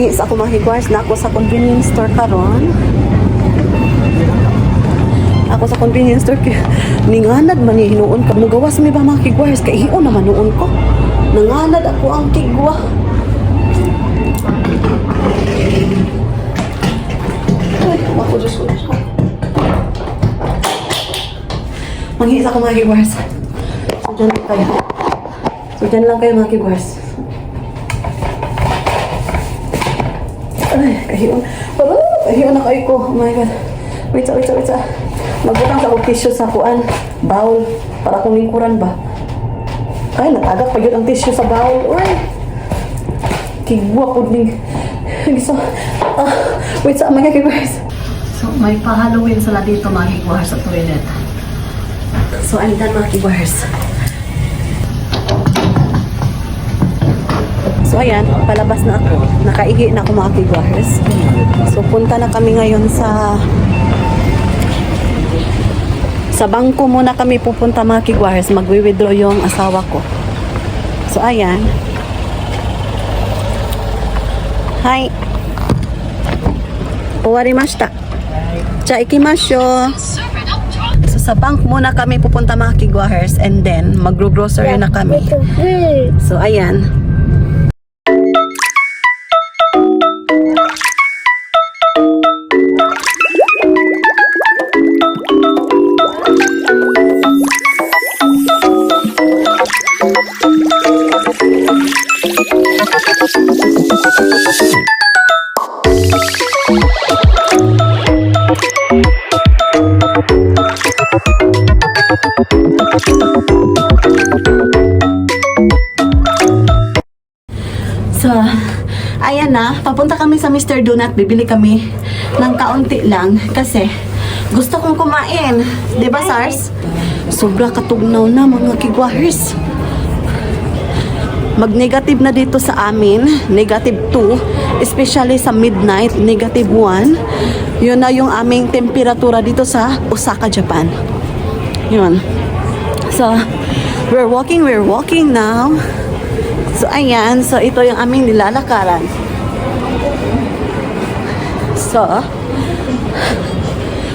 Mangi sa ako makiguars na ako sa convenience store karon. Ako sa convenience store ninganad man ni hinuon ka mugawas mi ba makiguars kay hiyo naman noon ko. Nanganad ako ang kigwa. Ay, ako Diyos ko. Mangi sa ako makiguars. So dyan lang kayo. So dyan lang kayo makiguars. Ay, kahiyon na kayo ko. Oh my God. Wait. Magbutang sa akong tissue sa kuan. Bowl. Para akong lingkuran ba? Ay, natagak pa yun ang tissue sa bowl. Uy! Kigwa po din. Wait sa mga kiguars. So, may pa-Halloween sila dito mga kiguars sa toilet. So, I'm done mga kiguars. So ayan, palabas na ako. Nakaihi na ako mga kiguars. So punta na kami ngayon sa bangko muna kami pupunta mga kiguars. Magwi-withdraw yung asawa ko. So ayan. Hi. Owarimashita. Cha ikimashou. So sa bank muna kami pupunta mga kiguars and then magro-grocery na kami. So ayan. So, ayan na, papunta kami sa Mr. Donut, bibili kami ng kaunti lang kasi gusto kong kumain. Diba, Sars? Sobra katugnaw na mga kiguahers. Mag-negative na dito sa amin, negative 2, especially sa midnight, negative 1. Yun na yung aming temperatura dito sa Osaka, Japan. Yun. So, we're walking now. So, ayan. So, ito yung aming nilalakaran. So,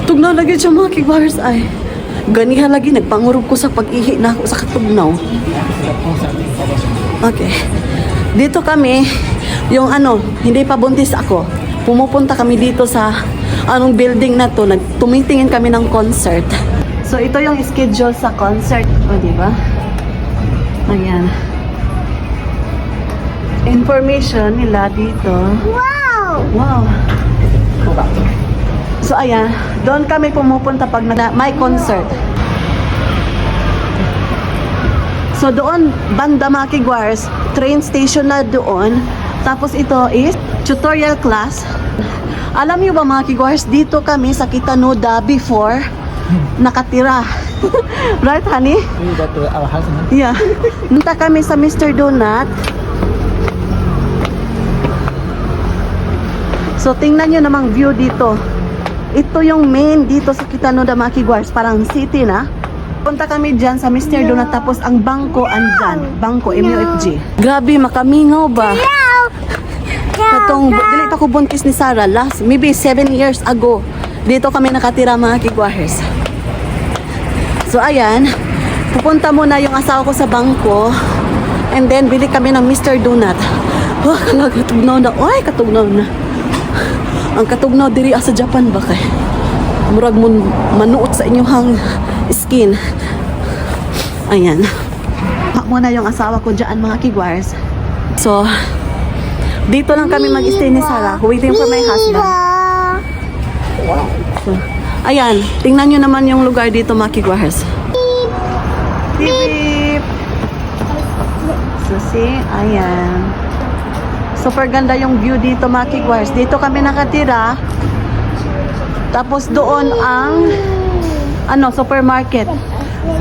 tugnaw lagi siya mga kiguahers ay. Ganiha lagi, nagpangurog ko sa pag-ihi na ako sa katugnaw. Okay. Dito kami, yung hindi pa buntis ako. Pumupunta kami dito sa anong building na to. Tumitingin kami ng concert. So, ito yung schedule sa concert. O, diba? Ayan. Information nila dito. Wow! So, ayan. Doon kami pumupunta pag may concert. So, doon, banda mga kiguars, train station na doon. Tapos, ito is tutorial class. Alam niyo ba mga kiguars, dito kami sa Kitanoda before nakatira. Right, honey? We go to our house, no? Yeah. Punta kami sa Mr. Donut. So, tingnan nyo namang view dito. Ito yung main dito sa Kitanoda mga kiguars. Parang city na. Punta kami dyan sa Mr. Donut. Tapos ang bangko andyan. Bangko, MUFG. Grabe, makamingaw ba? Katong, dili pa ko buntis ni Sarah. Last, maybe 7 years ago. Dito kami nakatira mga kiguahers. So, ayan. Pupunta muna yung asawa ko sa bangko. And then, bili kami ng Mr. Donut. Oh, katugnaw na. Ay, katugnaw na. Ang katugnaw diri sa Japan ba kay? Murag mo manuot sa inyong skin. Ayan. Muna yung asawa ko dyan mga kiguars. So, dito lang kami mag-stay ni Sarah. Waiting for my husband. Wow. So, ayan. Tingnan nyo naman yung lugar dito mga kiguars. Beep! So, see? Ayan. Super ganda yung view dito mga kiguars. Dito kami nakatira. Tapos doon ang supermarket.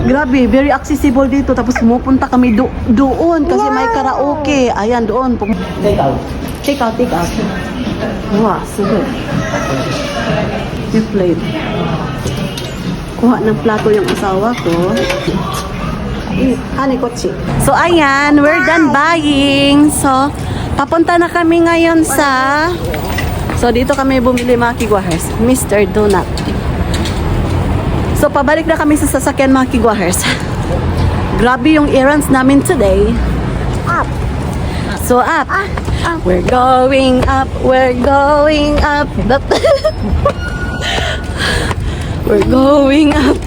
Grabe, very accessible dito. Tapos pumupunta kami doon kasi may karaoke. Ayan, doon. Take out. Take out. Wow, so good. Yung plate. Kuha ng plato yung asawa ko. So, ayan, we're done buying. So, Papunta na kami ngayon sa... So, dito kami bumili mga kigwahers. Mr. Donut. So, pabalik na kami sa sasakyan mga kigwahers. Grabe yung errands namin today. Up. So, up. Up. We're going up. We're going up. We're going up.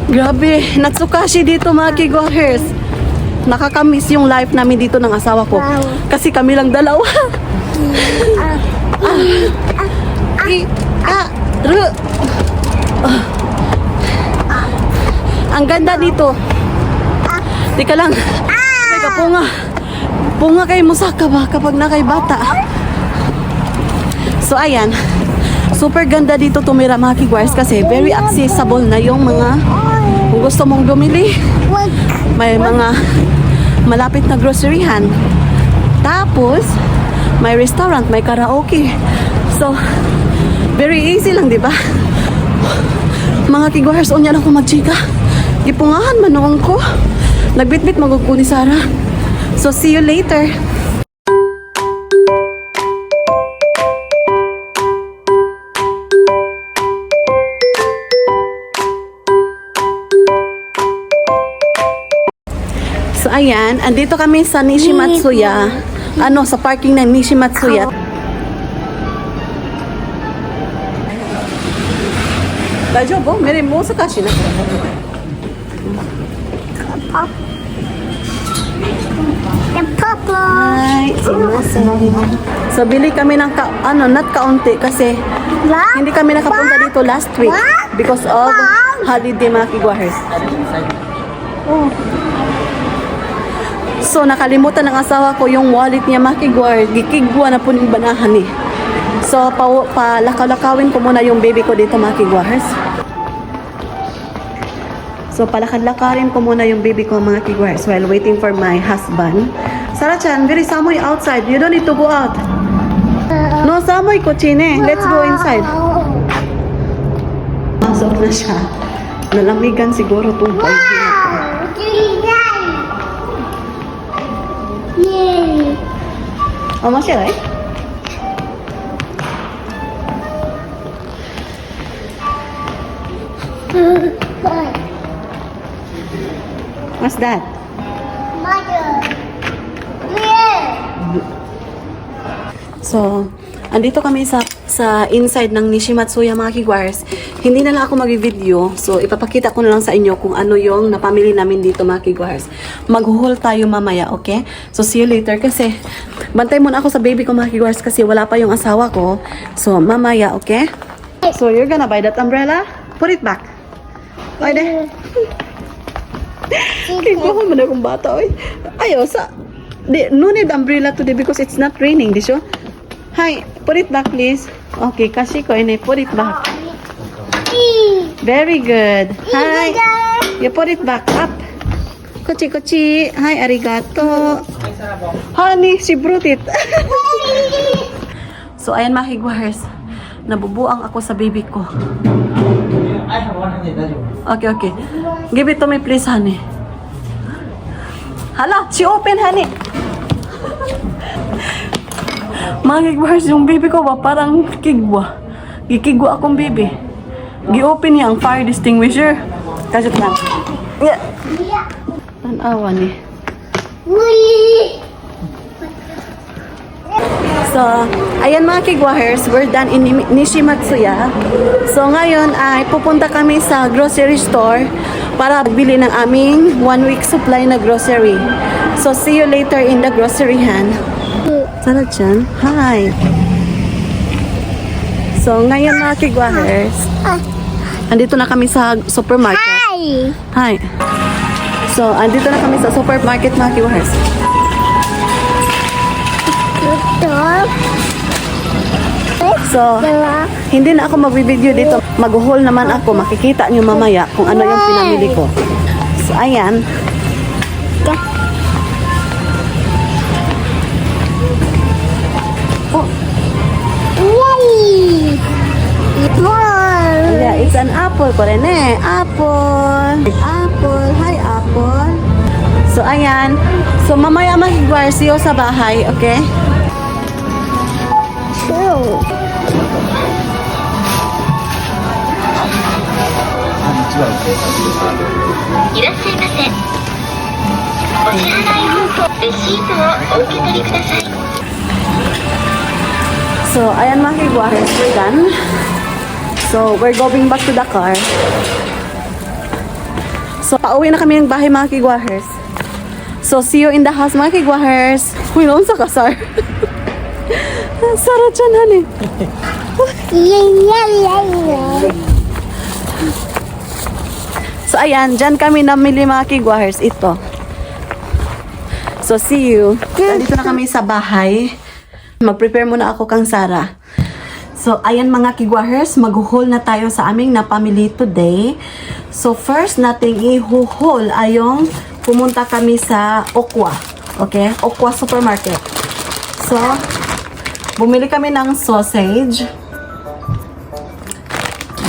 Grabe. Natsukashi dito mga kigwahers. Nakakamiss yung life namin dito ng asawa ko. Wow. Kasi kami lang dalawa. Ang ganda dito. Teka lang. Teka, punga. Punga kay Musaka ba kapag na kay bata. So, ayan. Super ganda dito tumira mga kigwars kasi very accessible na yung mga kung gusto mong bumili. May mga malapit na groceryhan. Tapos, may restaurant, may karaoke. So, very easy lang, di ba? Mga kigwars, unya na ako magchika. Ipungahan manuang ko. Nagbitbit magugko ni Sarah. So, see you later. So, ayan. Andito kami sa Nishimatsuya. Ano, sa parking ng Nishimatsuya. Dajobo, mere mo sa kashi na. Hi, so bili kami ng not kaunti kasi hindi kami nakapunta dito last week because of holiday mga kigwahers. Oh. So nakalimutan ng asawa ko yung wallet niya mga kigwahers. Gikigwa na po ng banahan eh. So palakaw-lakawin ko muna yung baby ko dito mga kigwahers. So, palakad-lakarin ko muna yung baby ko mga kigwars while waiting for my husband. Sarah-chan, very samoy outside. You don't need to go out. No, samoy kuchine. Let's go inside. Masok na siya. Nalamigan siguro itong boy. Oh, masya, right? What's that? So, andito kami sa inside ng Nishimatsuya mga kigwars. Hindi na lang ako mag-video. So, ipapakita ko na lang sa inyo kung ano yung napamili namin dito mga kigwars. Mag-haul tayo mamaya, okay? So, see you later kasi bantay muna ako sa baby ko mga kigwars kasi wala pa yung asawa ko. So, mamaya, okay? So, you're gonna buy that umbrella? Put it back. Pwede. Kaya mo na akong bata, oy. Ayo, no need umbrella today because it's not raining, di siya? Hi, put it back, please. Okay, kasi ko, put it back. Very good. Hi. You put it back up. Kochi. Hi, arigato. Honey, she brought it. So, ayan mga kigwars. Nabubuang ako sa baby ko. I have 100. Okay. Give it to me, please, honey. Hala, she open, honey. Mga kigwars, yung baby ko ba parang kigwa. Gikigwa akong baby. Gi-open niya ang fire extinguisher. Kasi lang. Yeah. Tanawa ni. So, ayan mga kigwahers, we're done in Nishimatsuya. So, ngayon ay pupunta kami sa grocery store para bili ng aming 1 week supply na grocery. So, see you later in the grocery hand. Sarah-chan, hi! So, ngayon mga kigwahers, andito na kami sa supermarket. Hi! So, andito na kami sa supermarket mga kigwahers. So, hindi na ako mag-video dito. Mag-haul naman ako. Makikita nyo mamaya kung ano yung pinamili ko. So, ayan. Oh. Yeah, it's an apple ko rin eh. Apple. Hi, apple. So, ayan. So, mamaya mag-Guars yo sa bahay, okay? True. いらっしゃいませ。お支払い方法、レシートをお受け取りください。 So, ayan mga kiguahers, we're done. So, we're going back to the car. So, pauwi na kami ng bahay mga kiguahers. So, see you in the house mga kiguahers. Uy, noon sa kasar. Sarap dyan, honey. So, ayan, dyan kami namili mga kiguahers. Ito. So, see you. Nandito na kami sa bahay. Mag-prepare muna ako kang Sarah. So, ayan mga kiguahers, mag-haul na tayo sa aming napamili today. So, first nating i-haul ay yung pumunta kami sa Okwa. Okay? Okwa Supermarket. So, bumili kami ng sausage.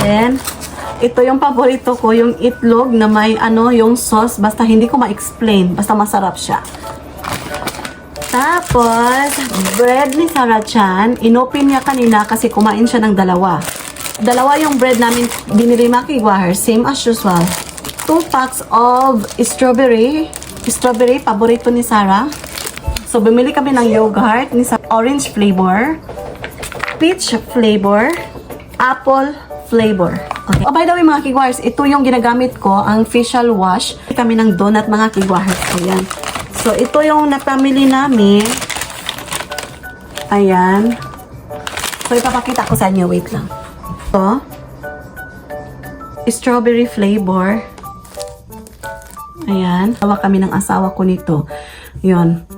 Then, ito yung paborito ko, yung itlog na may yung sauce. Basta hindi ko ma-explain. Basta masarap siya. Tapos, bread ni Sarah Chan, inopen niya kanina kasi kumain siya ng dalawa. Dalawa yung bread namin binili mga kiguahers, same as usual. 2 packs of strawberry. Strawberry, paborito ni Sarah. So, bumili kami ng yogurt ni Sarah, orange flavor, peach flavor, apple flavor. Okay. Oh, by the way mga kiguahers, ito yung ginagamit ko, ang facial wash. Kami ng donut mga kiguahers. Ayan. So, ito yung napamili namin. Ayan. So, ipapakita ko sa inyo. Wait lang. Ito. Strawberry flavor. Ayan. Tawa kami ng asawa ko nito. Yun.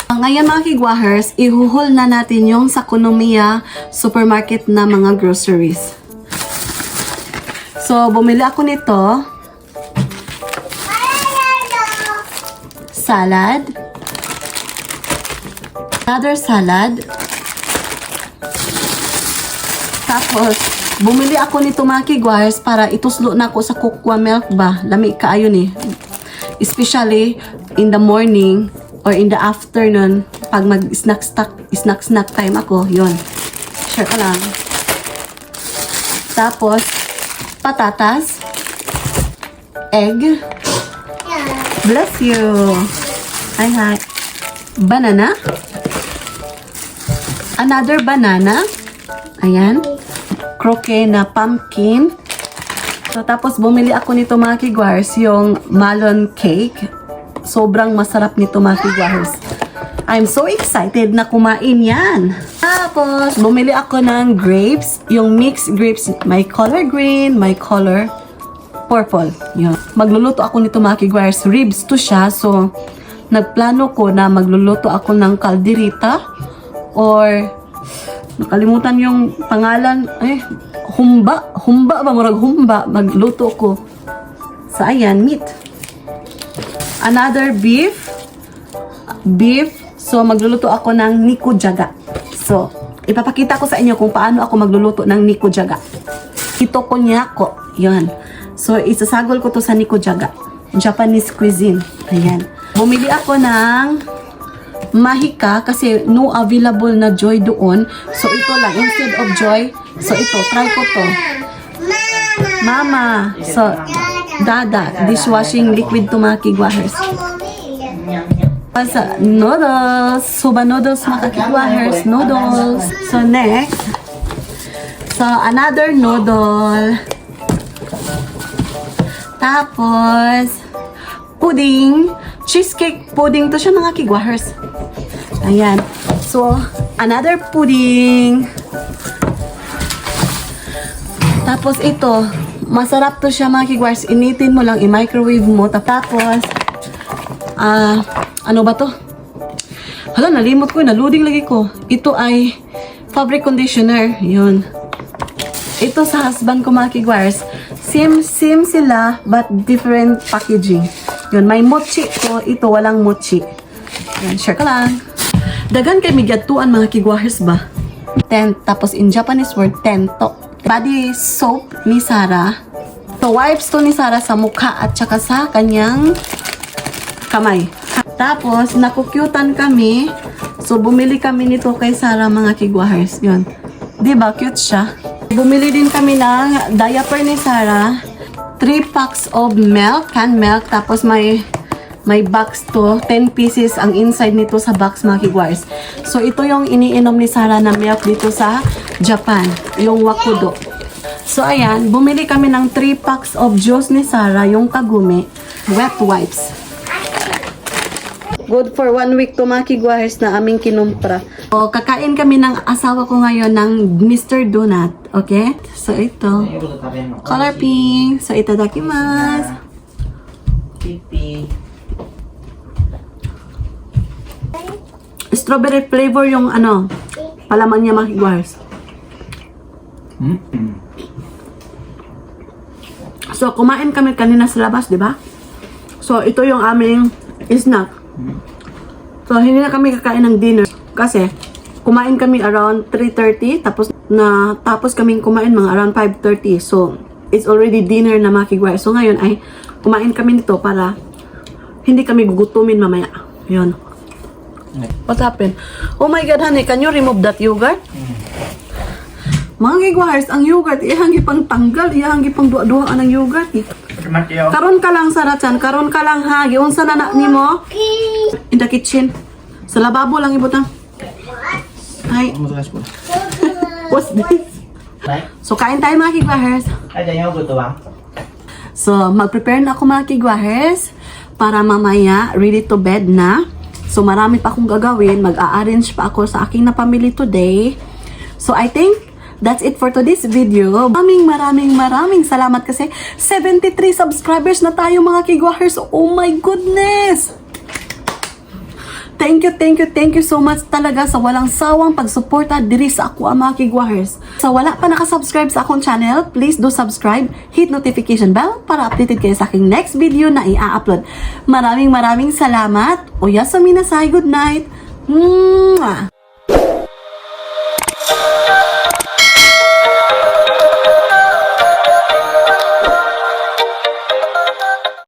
Ngayon mga kiguahers, ihuhol na natin yung sa Kunomiya Supermarket na mga groceries. So, bumili ako nito. Salad. Another salad. Tapos, bumili ako nito mga kiguahers para ituslo na ako sa cocoa milk ba. Lami kaayo ni. Especially in the morning or in the afternoon pag mag-snack time ako. Yun. Share ka lang. Tapos, patatas. Egg. Bless you. Hi. Banana. Another banana. Ayan. Croquet na pumpkin. So, tapos bumili ako nito mga kiguahers, yung melon cake. Sobrang masarap nito mga kiguahers. I'm so excited na kumain yan. Tapos, bumili ako ng grapes. Yung mixed grapes. May color green, may color purple. Yun. Magluluto ako nito mga kiguahers. Ribs to siya. So, nagplano ko na magluluto ako ng kalderita or nakalimutan yung pangalan. Humba. Humba ba? Murag humba. Magluto ko. So, ayan. Meat. Another beef. Beef. So, magluluto ako ng nikujaga. So, ipapakita ko sa inyo kung paano ako magluluto ng nikujaga. Ito konyako. Yun. So, isasagol ko to sa nikujaga. Japanese cuisine. Ayan. Bumili ako ng mahika kasi no available na Joy doon. So, ito lang. Instead of Joy. So, ito. Try ko to. Mama. So, Dada. Dishwashing liquid to mga kiguahers. Sa noodles. Soba noodles mga kiguahers. Noodles. So, next. So, another noodle. Tapos, pudding. Cheesecake pudding to siya mga kiguahers. Ayan. So, another pudding. Tapos ito, masarap to siya mga kiguahers. Initin mo lang, i-microwave mo. Tapos, ano ba to? Hala, nalimot ko. Naloading lagi ko. Ito ay fabric conditioner. Yun. Ito sa husband ko mga kiguahers. Same sila, but different packaging. Yun, may mochi ko. Ito, walang mochi. Yan, share ka lang. Dagan kay migyatuan mga kiguahers ba? Tapos in Japanese word, tento. Body soap ni Sarah. So, wipes to ni Sarah sa mukha at saka sa kanyang kamay. Tapos, nakukyutan kami. So, bumili kami nito kay Sarah, mga kigwahers. Yun. Diba, cute siya. Bumili din kami ng diaper ni Sarah. 3 packs of milk, canned milk. Tapos, may box to. 10 pieces ang inside nito sa box, mga kigwahers. So, ito yung iniinom ni Sarah na milk dito sa Japan. Yung Wakudo. So, ayan. Bumili kami ng 3 packs of juice ni Sarah, yung Kagumi. Wet wipes. Good for 1 week to, mga kigwahers, na aming kinumpra. So, kakain kami ng asawa ko ngayon ng Mr. Donut. Okay? So, ito. Color pink. So, itadakimasu. Pipi. Strawberry flavor yung ano, palaman niya, mga kigwahers. So, kumain kami kanina sa labas, di ba? So, ito yung aming snack. So, hindi na kami kakain ng dinner kasi kumain kami around 3:30 tapos kaming kumain mga around 5:30. So, it's already dinner na, mga kigwahers. So, ngayon ay kumain kami nito para hindi kami gugutumin mamaya. Yun. What happened? Oh my God, honey, can you remove that yogurt? Mga kigwahers, ang yogurt, iyang gipang tanggal, iyang gipang duwa-duwaan ang yogurt. Karon ka lang, Sarachan, karon ka lang, ha? Giunsa na na nimo? In the kitchen. Sa lababo lang ibutang. Ay, what's this? So, kain tayo, mga kigwahers. Ay, ganyan ko ito ba? So, mag-prepare na ako, mga kigwahers, para mamaya ready to bed na. So, marami pa akong gagawin. Mag-a-arrange pa ako sa aking na family today. So, I think that's it for today's video. Maraming salamat kasi 73 subscribers na tayo, mga kigwahers. Oh my goodness! Thank you so much talaga sa walang sawang pagsuporta diri sa ako, mga kigwahers. Sa wala pa nakasubscribe sa akong channel, please do subscribe, hit notification bell para updated kayo sa aking next video na i-upload. Maraming salamat. Oyasumi nasai, good night. Mwah!